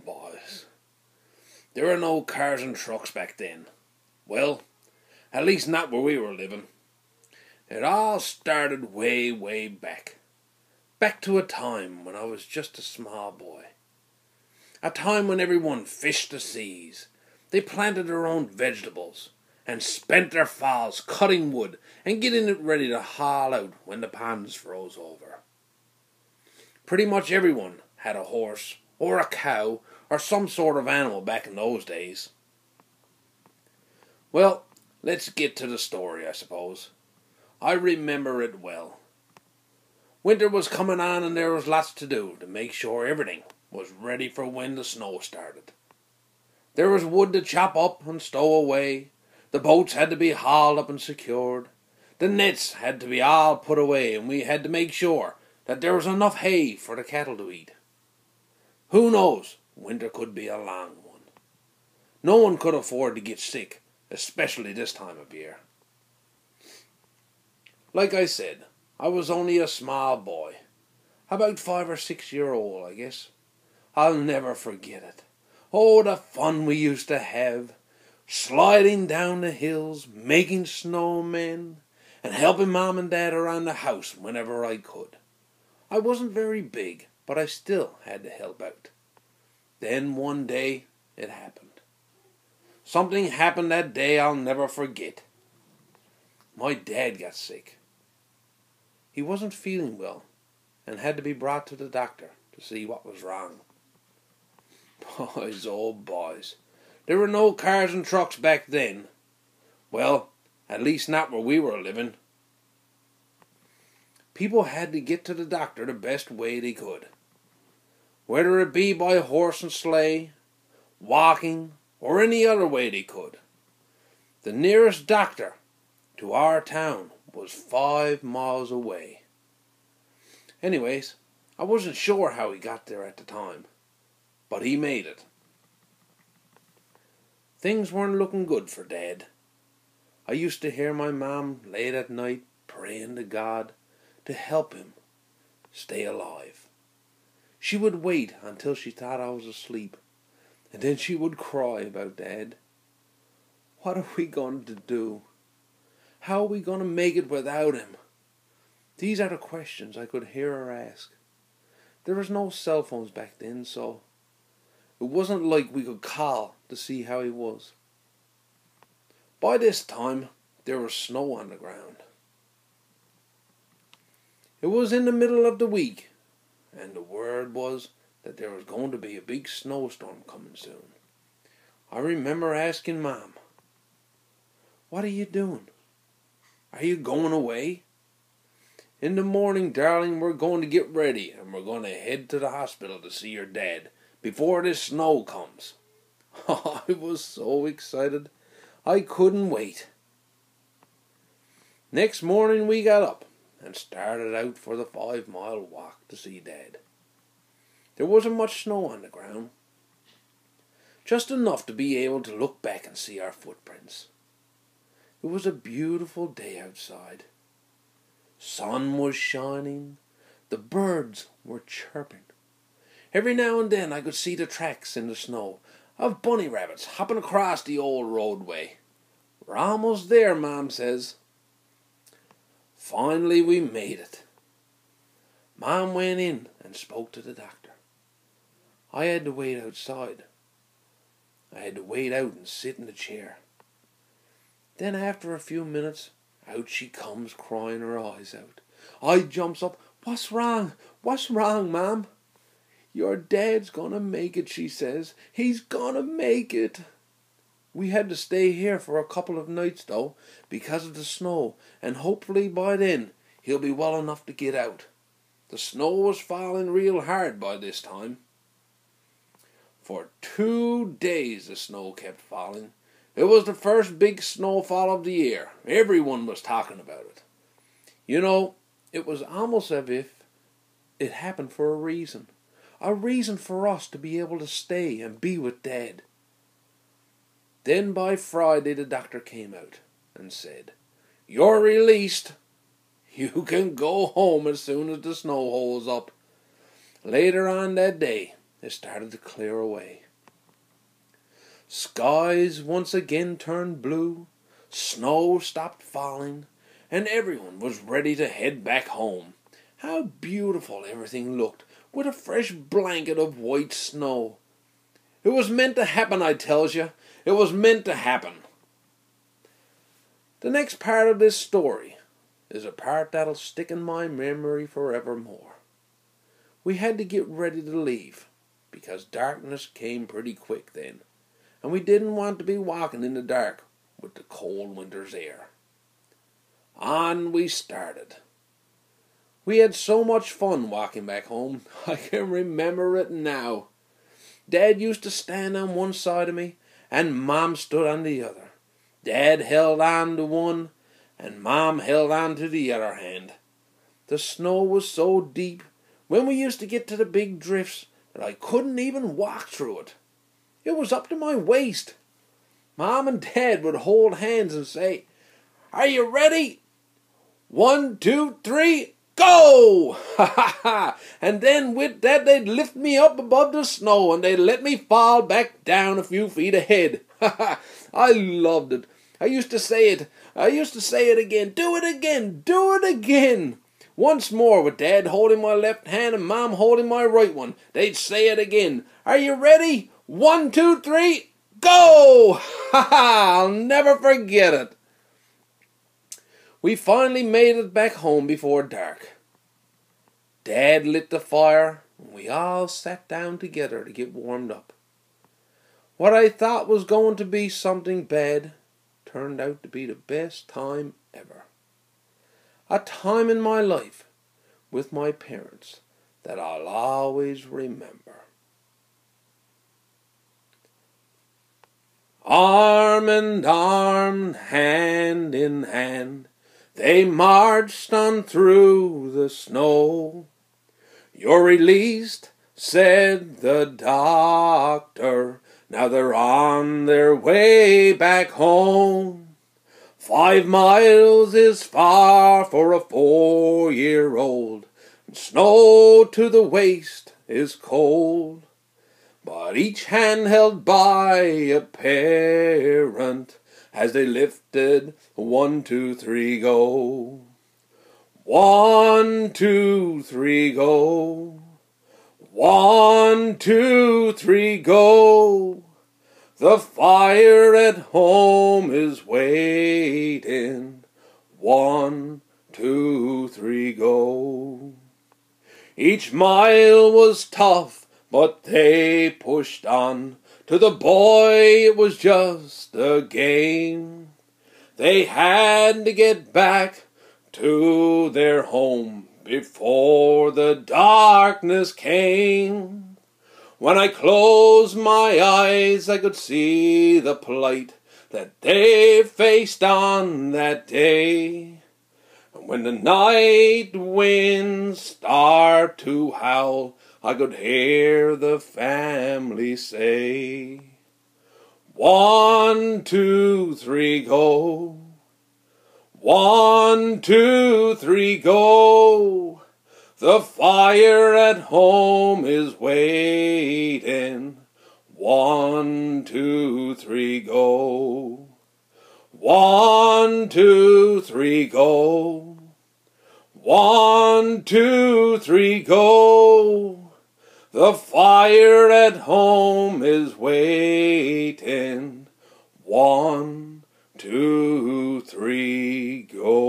boys. There were no cars and trucks back then. Well, at least not where we were living. It all started way, way back. Back to a time when I was just a small boy. A time when everyone fished the seas. They planted their own vegetables and spent their falls cutting wood and getting it ready to haul out when the ponds froze over. Pretty much everyone had a horse or a cow or some sort of animal back in those days. Well, let's get to the story, I suppose. I remember it well. Winter was coming on and there was lots to do to make sure everything was ready for when the snow started. There was wood to chop up and stow away. The boats had to be hauled up and secured. The nets had to be all put away, and we had to make sure that there was enough hay for the cattle to eat. Who knows, winter could be a long one. No one could afford to get sick, especially this time of year. Like I said, I was only a small boy, about 5 or 6 years old, I guess. I'll never forget it. Oh, the fun we used to have, sliding down the hills, making snowmen, and helping Mom and Dad around the house whenever I could. I wasn't very big, but I still had to help out. Then one day, it happened. Something happened that day I'll never forget. My dad got sick. He wasn't feeling well and had to be brought to the doctor to see what was wrong. Boys, oh boys, there were no cars and trucks back then. Well, at least not where we were living. People had to get to the doctor the best way they could. Whether it be by horse and sleigh, walking, or any other way they could. The nearest doctor to our town was 5 miles away. Anyways, I wasn't sure how he got there at the time, but he made it. Things weren't looking good for Dad. I used to hear my mom late at night praying to God to help him stay alive. She would wait until she thought I was asleep, and then she would cry about Dad. What are we going to do? How are we going to make it without him? These are the questions I could hear her ask. There was no cell phones back then, so it wasn't like we could call to see how he was. By this time, there was snow on the ground. It was in the middle of the week, and the word was that there was going to be a big snowstorm coming soon. I remember asking Mom, "What are you doing? Are you going away?" "In the morning, darling, we're going to get ready, and we're going to head to the hospital to see your dad before this snow comes." I was so excited, I couldn't wait. Next morning we got up and started out for the 5-mile walk to see Dad. There wasn't much snow on the ground, just enough to be able to look back and see our footprints. It was a beautiful day outside. Sun was shining, the birds were chirping. Every now and then I could see the tracks in the snow of bunny rabbits hopping across the old roadway. "We're almost there," Mom says. Finally we made it. Mom went in and spoke to the doctor. I had to wait outside. I had to wait out and sit in the chair. Then after a few minutes, out she comes crying her eyes out. I jumps up. "What's wrong? What's wrong, Mom?" "Your dad's gonna make it," she says. "He's gonna make it." We had to stay here for a couple of nights, though, because of the snow, and hopefully by then he'll be well enough to get out. The snow was falling real hard by this time. For 2 days the snow kept falling. It was the first big snowfall of the year. Everyone was talking about it. You know, it was almost as if it happened for a reason. A reason for us to be able to stay and be with Dad. Then by Friday the doctor came out and said, "You're released. You can go home as soon as the snow holds up." Later on that day, it started to clear away. Skies once again turned blue, snow stopped falling, and everyone was ready to head back home. How beautiful everything looked, with a fresh blanket of white snow. It was meant to happen, I tells you. It was meant to happen. The next part of this story is a part that'll stick in my memory forevermore. We had to get ready to leave, because darkness came pretty quick then, and we didn't want to be walking in the dark with the cold winter's air. On we started. We had so much fun walking back home, I can remember it now. Dad used to stand on one side of me, and Mom stood on the other. Dad held on to one, and Mom held on to the other hand. The snow was so deep, when we used to get to the big drifts, that I couldn't even walk through it. It was up to my waist. Mom and Dad would hold hands and say, "Are you ready? 1, 2, 3, go!" Ha ha ha! And then with that they'd lift me up above the snow and they'd let me fall back down a few feet ahead. Ha ha! I loved it. I used to say it again. Do it again. Do it again. Once more with Dad holding my left hand and Mom holding my right one. They'd say it again. "Are you ready? 1, 2, 3, go!" Ha ha! I'll never forget it. We finally made it back home before dark. Dad lit the fire, and we all sat down together to get warmed up. What I thought was going to be something bad turned out to be the best time ever. A time in my life with my parents that I'll always remember. Arm in arm, hand in hand, they marched on through the snow. "You're released," said the doctor. "Now they're on their way back home. 5 miles is far for a 4-year-old, and snow to the waist is cold. But each hand held by a parent as they lifted 1, 2, 3, go. 1, 2, 3, go. 1, 2, 3, go. The fire at home is waiting. 1, 2, 3, go." Each mile was tough, but they pushed on. To the boy it was just a game. They had to get back to their home before the darkness came. When I closed my eyes I could see the plight that they faced on that day. And when the night winds start to howl, I could hear the family say, 1, 2, 3, go. 1, 2, 3, go. The fire at home is waiting. 1, 2, 3, go. 1, 2, 3, go. 1, 2, 3, go. The fire at home is waiting. 1, 2, 3, go.